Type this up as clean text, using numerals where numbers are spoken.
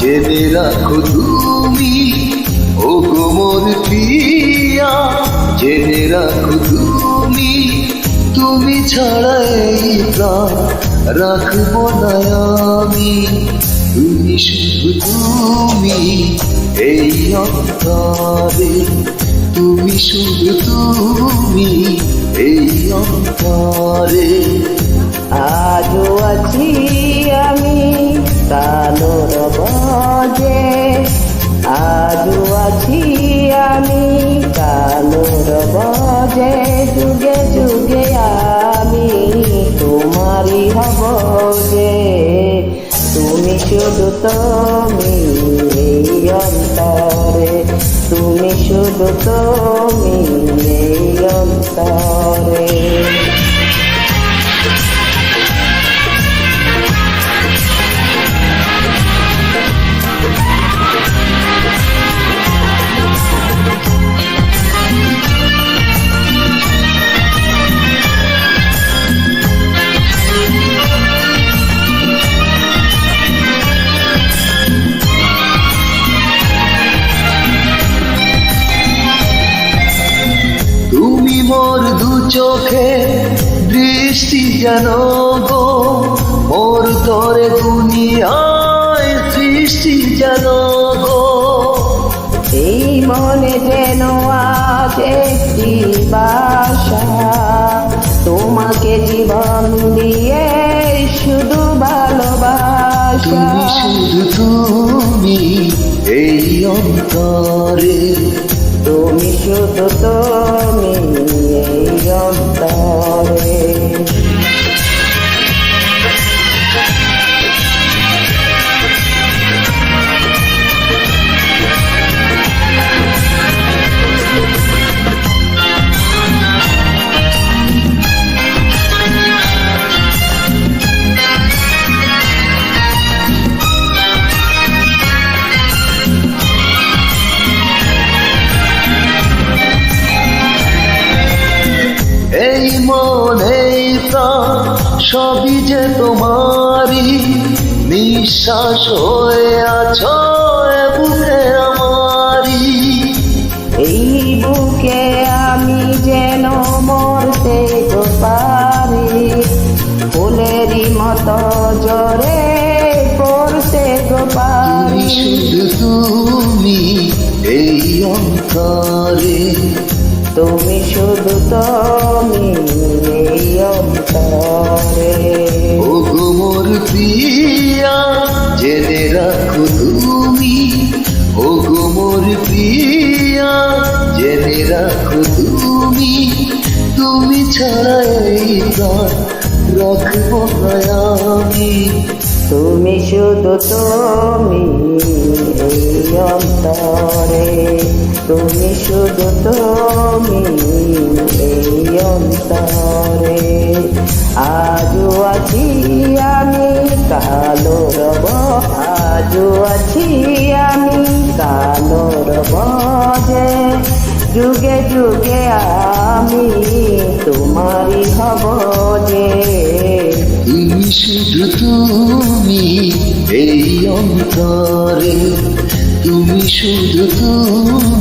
জেনে রাখো তুমি, ও গো মোর প্রিয়া, জেনে রাখো তুমি, তুমি ছাড়া এই প্রাণ রাখবো না আমি। তুমি শুধু তুমি এই অন্তরে, তুমি শুধু তুমি এই অন্তরে। আজও আছি আমি কালোর বজে, আজও আছি আমি কালোর বজে, যুগে যুগে আমি তোমারই হব যে। তুমি শুধু তুমি এই অন্তরে, তুমি শুধু তুমি এই অন্তরে। তুমি মোর দু চোখে দৃষ্টি যেন গো, মোর তরে দুনিয়ায় সৃষ্টি যেন গো। এই মনে যেন আজ একটি বাসা, তোমাকে জীবন দিয়ে শুধু ভালোবাসা। তুমি শুধু তুমি এই অন্তরে, তুমি শুধু তুমি এই অন্তরে। এই মন এই প্রাণ সবই যে তোমারই, নিঃশ্বাস হয়ে আছো এ বুকে আমারই। এই বুকে আমি যেন মরতে তো পারি, ফুলেরই মতো জরে পড়তে তো তুমি পারি। শুধু তুমি এই অন্তরে, তুমি শুধু তুমি এই অন্তরে। ও গো মোর প্রিয়া, জেনে রাখো তুমি, ও গো মোর প্রিয়া, জেনে রাখো তুমি, তুমি ছাড়া এই প্রাণ রাখবো না আমি। তুমি শুধু তুমি এই অন্তরে, তুমি শুধু তুমি এই অন্তরে। আজও আছি আমি কালোর আজও আছি আমি কালোর বজে, যুগে যুগে আমি তোমারই হব যে। তুমি শুধু তুমি এই অন্তরে, তুমি শুধু তুমি